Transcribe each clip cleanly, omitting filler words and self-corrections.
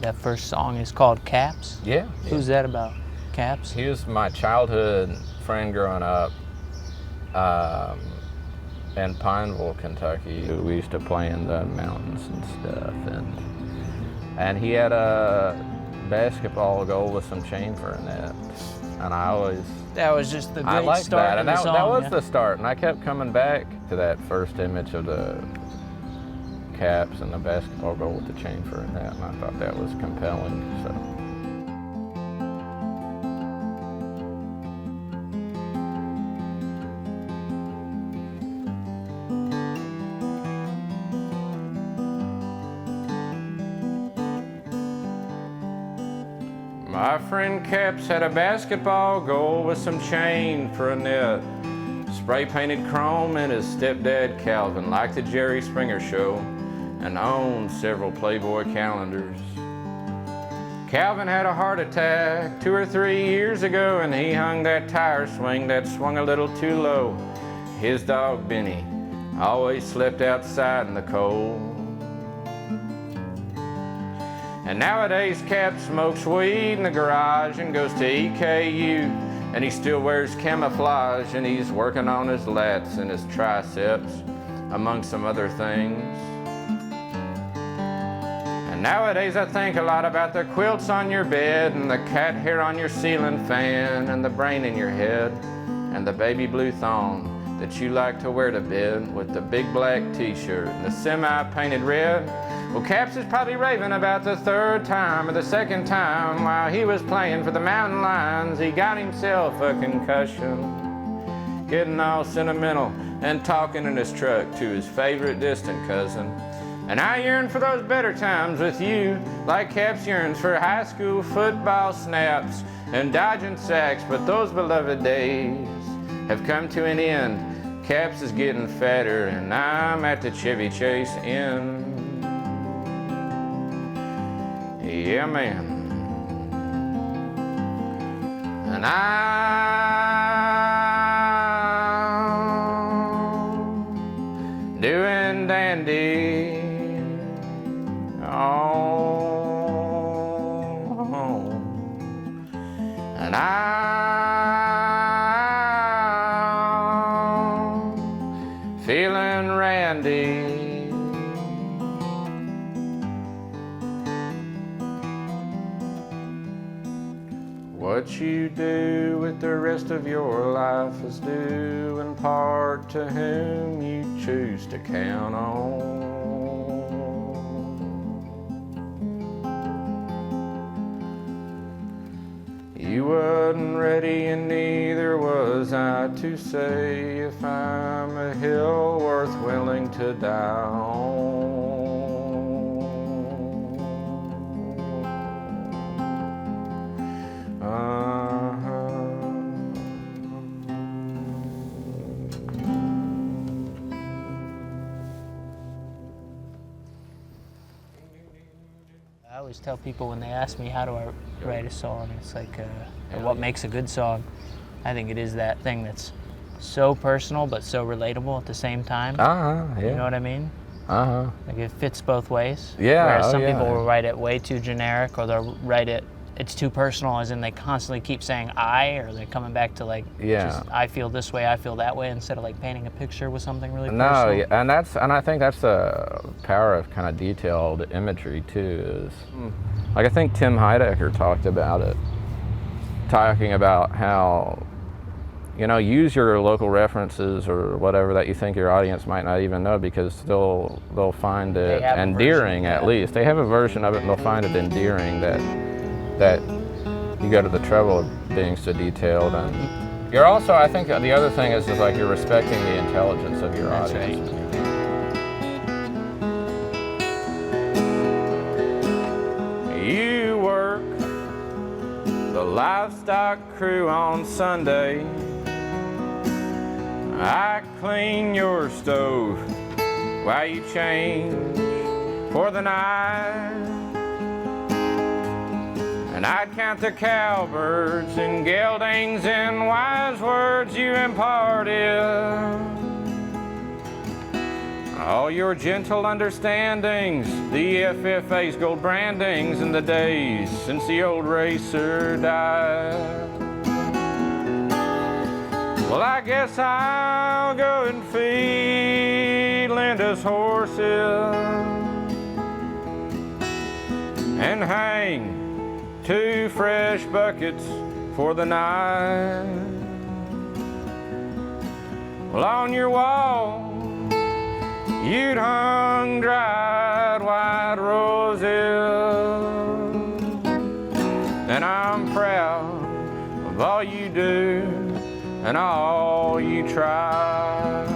That first song is called Caps? Yeah. Who's that about? Caps? He was my childhood friend growing up in Pineville, Kentucky. We used to play in the mountains and stuff, and he had a basketball goal with some chain for a net, and I always... That was just the I great liked start that, in and the song. that was yeah. the start, and I kept coming back to that first image of the caps and the basketball goal with the chain for a net, and I thought that was compelling, so. My friend Caps had a basketball goal with some chain for a net. Spray-painted chrome in his stepdad Calvin, like the Jerry Springer Show, and owned several Playboy calendars. Calvin had a heart attack 2 or 3 years ago, and he hung that tire swing that swung a little too low. His dog Benny always slept outside in the cold. And nowadays Cap smokes weed in the garage and goes to EKU, and he still wears camouflage, and he's working on his lats and his triceps, among some other things. And nowadays I think a lot about the quilts on your bed, and the cat hair on your ceiling fan, and the brain in your head, and the baby blue thong that you like to wear to bed with the big black t-shirt and the semi-painted red. Well, Caps is probably raving about the third time or the second time while he was playing for the Mountain Lions. He got himself a concussion, getting all sentimental and talking in his truck to his favorite distant cousin. And I yearn for those better times with you, like Caps yearns for high school football snaps and dodging sacks, but those beloved days have come to an end. Caps is getting fatter, and I'm at the Chevy Chase Inn. Yeah, man. And I'm doing dandy. Oh, and I'm feeling randy. What you do with the rest of your life is due in part to whom you choose to count on. You wasn't ready and neither was I to say if I'm a hill worth willing to die on. I always tell people when they ask me how do I write a song, it's like what makes a good song. I think it is that thing that's so personal but so relatable at the same time. Yeah. You know what I mean? Like it fits both ways. Yeah. Whereas some people will write it way too generic, or they'll write it's too personal, as in they constantly keep saying I, or they're coming back to like, just, I feel this way, I feel that way, instead of like painting a picture with something really personal. No, and I think that's the power of kind of detailed imagery too. Is like I think Tim Heidecker talked about it, talking about how, you know, use your local references or whatever that you think your audience might not even know, because they'll find it endearing. At least they have a version of it, and they'll find it endearing that you go to the trouble of being so detailed. And you're also, I think the other thing is like you're respecting the intelligence of your audience. Right. You work the livestock crew on Sunday. I clean your stove while you change for the night. And I'd count the cowbirds and geldings and wise words you imparted. All your gentle understandings, the FFA's gold brandings in the days since the old racer died. Well, I guess I'll go and feed Linda's horses and hang 2 fresh buckets for the night. Well, on your wall, you'd hung dried white roses, and I'm proud of all you do and all you try.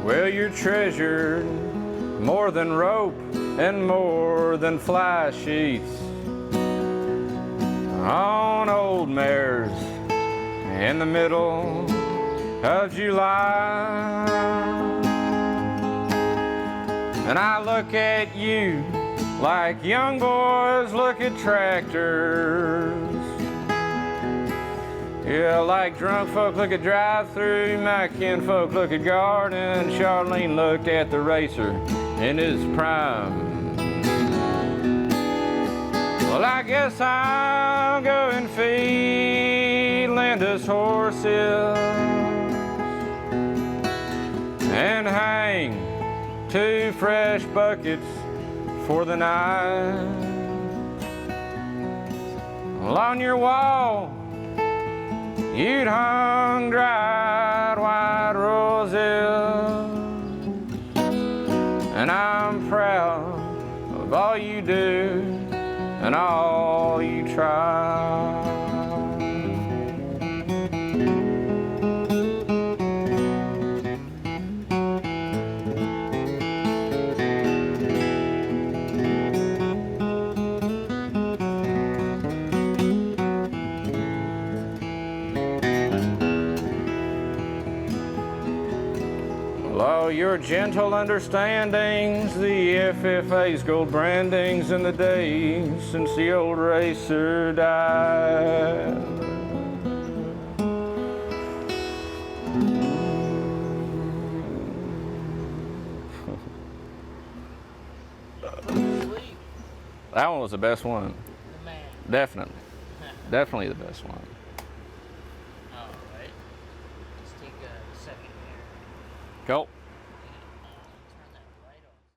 Well, you're treasured more than rope and more than fly sheets on old mares in the middle of July. And I look at you like young boys look at tractors. Yeah, like drunk folk look at drive-through, my kinfolk look at garden. Charlene looked at the racer in his prime. Well, I guess I'll go and feed Linda's horses and hang 2 fresh buckets for the night. Well, on your wall, you'd hung dried white roses, and I'm proud of all you do and all you try. All your gentle understandings, the FFA's gold brandings in the days since the old racer died. That one was the best one. The man. Definitely. Definitely the best one. All right. Let's take a second here. Go.